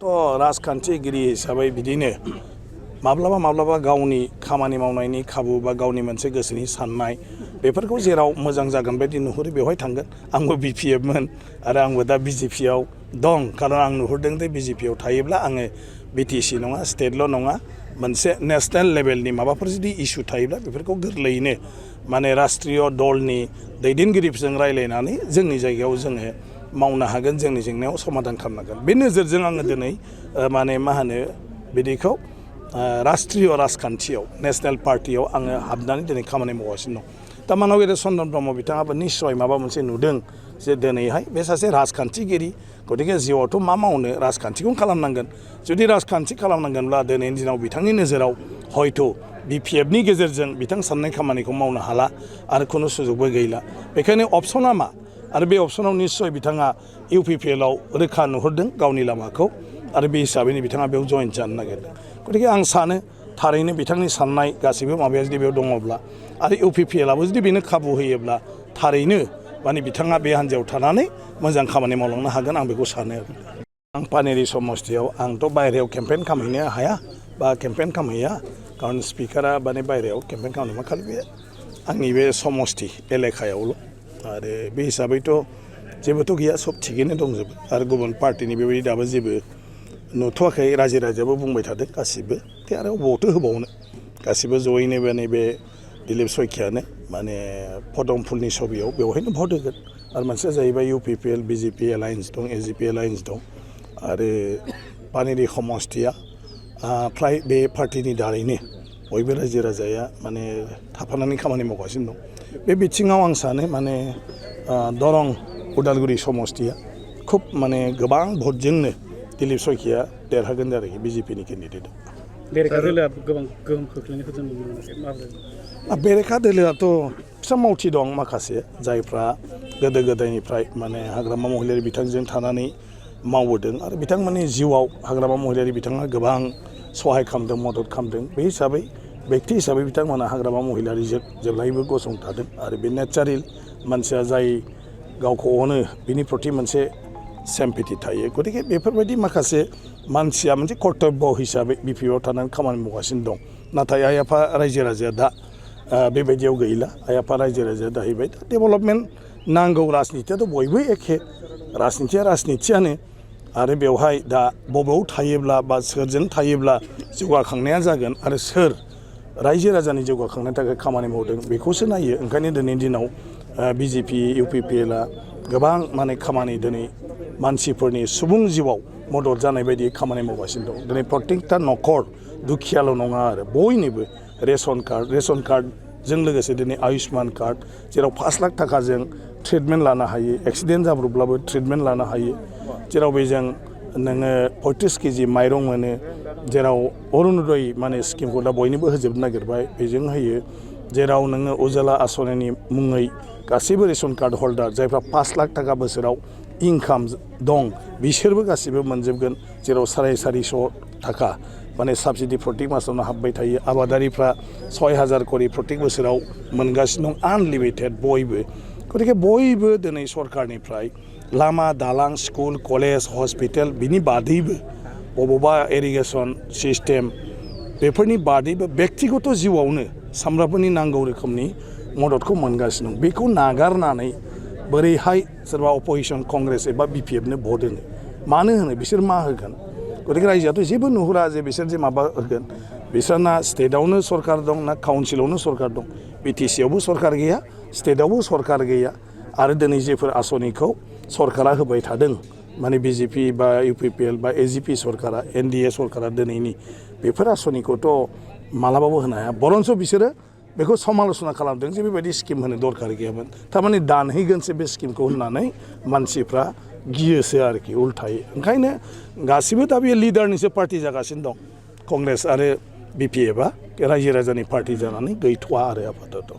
थ' राजखान्थिगिरि हिसाबै बिदिनो माब्लाबा गावनि खामानि मावनायनि खाबु बा गावनि मोनसे गोसोनि साननाय बेफोरखौ जेराव मोजां जागोन बायदि नुहुरो बेवहाय थांगोन। आंबो बिपिएफमोन आरो आंबो दा बिजेपिआव दं खारन आं नुहुरदों जे बिजेपिआव थायोब्ला आङो बिटिसि नङा स्टेटल' नङा मोनसे नेशनेल लेभेलनि माबाफोर जुदि इसु थायोब्ला बेफोरखौ गोरलैयैनो माने राष्ट्रीय दलनि दैदेनगिरिफोरजों रायलायनानै जोंनि जायगायाव जोङो मावनो हागोन, जोंनि जेंनायाव समाधान खालामनो हागोन। बे नोजोरजों आङो दिनै माने मा होनो बिदिखौ राष्ट्रीय राजखान्थियाव नेशनेल पार्टियाव आङो हाबनानै दिनै खामानि मावगासिनो दं। दा मानबेर चन्द्रन ब्रह्म बिथाङाबो निस्सय माबा मोनसे नुदों जे दिनैहाय बे सासे राजखान्थिगिरि, गतिके जिउआवथ' मा मावनो राजखान्थिखौनो खालामनांगोन। जुदि राजखान्थि खालामनांगोनब्ला दिनैनि दिनाव बिथांनि नोजोराव हयथ' बिपिएफनि गेजेरजों बिथां साननाय खामानिखौ मावनो हाला आरो खुनु सुजुगबो गैला। बेखायनो अपसना मा आरो बे अपसनाव निस्सय बिथाङा इउपिपिएलआव रोखा नुहुरदों गावनि लामाखौ आरो बे हिसाबैनो बिथाङा बेयाव जइन जानो नागिरदों। गतिके आं सानो थारैनो बिथांनि साननाय गासैबो माबाया जुदि बेयाव दङब्ला आरो इउपिपिएलआबो जुदि बेनो खाबु होयोब्ला थारैनो माने बिथाङा बे हान्जायाव थानानै मोजां खामानि मावलांनो हागोन आं बेखौ सानो आरो। आं पानेरि समस्तियाव आंथ' बायहेरायाव केम्पेइन खालामहैनो हाया बा केम्पेइन खालामहैया खारन स्पिकारा माने बायहेरायाव केम्पेइन खालामनो खालि बे आंनि बे समस्ति एलेकायावल' आरो बे हिसाबैथ' जेबोथ' गैया, सब थिगैनो दंजोबो आरो गुबुन पार्टिनि बेबायदि दाबो जेबो नुथ'वाखै। रायजो राजायाबो बुंबाय थादों गासिबो दे आरो बबावथो होबावनो गासिबो जयैनो माने बे दिलीप सयखियानो माने पदम फुलनि सबियाव बेवहायनो भट होगोन आरो मोनसेया जाहैबाय इउपिपिएल बिजेपि एलायन्स दं, एजिपि एलायन्स दं आरो पानेरि समस्तिया फ्राय बे पार्टिनि दारैनो बयबो रायजो राजाया माने थाफानानै खामानि मावगासिनो दं। बे बिथिङाव आं सानो माने दरं उदालगुरि समस्तिया खुब माने गोबां भटजोंनो दिलीप सयखिया देरहागोन आरोखि बिजेपिनि केन्डिडेट। बेरेखा दोलोआ गोबां गोहोम खोख्लैनायखौ जों नुनो मोनाखै माबोरै? बेरेखा दोलोआथ' फिसा मावथि दं माखासे जायफ्रा गोदो गोदायनिफ्राय माने हाग्रामा महिलारि बिथांजों थानानै मावबोदों आरो बिथांमोननि जिउआव हाग्रामा महिलारि बिथाङा गोबां सहाय खालामदों, मदद खालामदों। बे हिसाबै बेक्ति हिसाबै बिथांमोना हाग्रामा महिलारिजों जेब्लायबो गसंथादों आरो बे नेचारेल मानसिया जाय गावखौ अनो बिनि प्रति मोनसे सेम्पेथि थायो। गतिके बेफोरबायदि माखासे मानसिया मोनसे कर्तब्य हिसाबै बिपिएफआव थानानै खामानि मावगासिनो दं। नाथाय आइ आफा रायजो राजाया दा बेबायदियाव गैला। आइ आफा रायजो राजाया जाहैबाय दा डेभेलपमेन्ट नांगौ, राजनितियाथ' बयबो एखे, राजनितिया राजनितियानो आरो बेवहाय दा बबेयाव थायोब्ला बा सोरजों थायोब्ला जौगाखांनाया जागोन आरो सोर रायजो राजानि जौगाखांनायनि थाखाय खामानि मावदों बेखौसो नायो। ओंखायनो दिनैनि दिनाव बिजेपि इउपिपिएलआ गोबां माने खामानि दिनै मानसिफोरनि सुबुं जिउआव मदद जानाय बायदि खामानि मावगासिनो दं। दिनै प्रत्येकता न'खर दुखियाल' नङा आरो बयनिबो रेशन कार्डजों लोगोसे दिनै आयुष्मान कार्ड जेराव 5 लाख थाखाजों ट्रिटमेन्ट लानो हायो, एक्सिडेन्ट जाब्रबब्लाबो ट्रिटमेन्ट लानो हायो, जेराव बेजों नोङो 35 केजि माइरं मोनो, जेराव अरुणोदय माने स्किमखौ दा बयनोबो होजोबनो नागिरबाय बेजों होयो, जेराव नोङो उजाला आसनिनि मुङै गासैबो रेशन कार्ड हल्डार जायफ्रा 5 लाख थाखा बोसोराव इनकाम दं बिसोरबो गासिबो मोनजोबगोन, जेराव 450 थाखा माने साबसिडि प्रत्येक मासावनो हाबबाय थायो। आबादारिफ्रा 6000 करि प्रत्येक बोसोराव मोनगासिनो दं आनलिमिटेड बयबो। गतिके बयबो दिनै सरकारनिफ्राय लामा दालां स्कुल कलेज हस्पिटाल बिनि बादैबो बबावबा इरिगेसन सिस्टेम बेफोरनि बादैबो बेक्तिगत जिउआवनो सामफ्रामबोनि नांगौ रोखोमनि मददखौ मोनगासिनो दं। बेखौ नागारनानै बोरैहाय सोरबा अपोजिसन कंग्रेस एबा बिपिएफनो भट होनो, मानो होनो बिसोर मा होगोन? गतिके रायजोआथ' जेबो नुहुरा जे बिसोर जे माबा होगोन। बिसोरना स्टेटआवनो सरकार दं ना काउन्सिलावनो सरकार दं, बिटिसिआवबो सरकार गैया, स्टेटआवबो सरकार गैया आरो दिनै जेफोर आसनिखौ सरकारा होबाय थादों माने बिजेपि बा इउपिपिएल बा एजिपि सरकारा एनडिए सरकारा दिनैनि बेफोर आसनिखौथ' मालाबाबो होनो हाया। बरन्स बिसोरो बेखौ समाल'सना खालामदों जे बेबायदि स्किम होनो दरकार गैयामोन, थारमाने दानहैगोनसो बे स्किमखौ होननानै मानसिफ्रा गियोसो आरोखि उल्थायै। ओंखायनो गासिबो दा बे लिडारनिसो पार्टि जागासिनो दं। कंग्रेस आरो बिपिएफआ रायजो राजानि पार्टि जानानै गैथ'वा आरो आपातत'।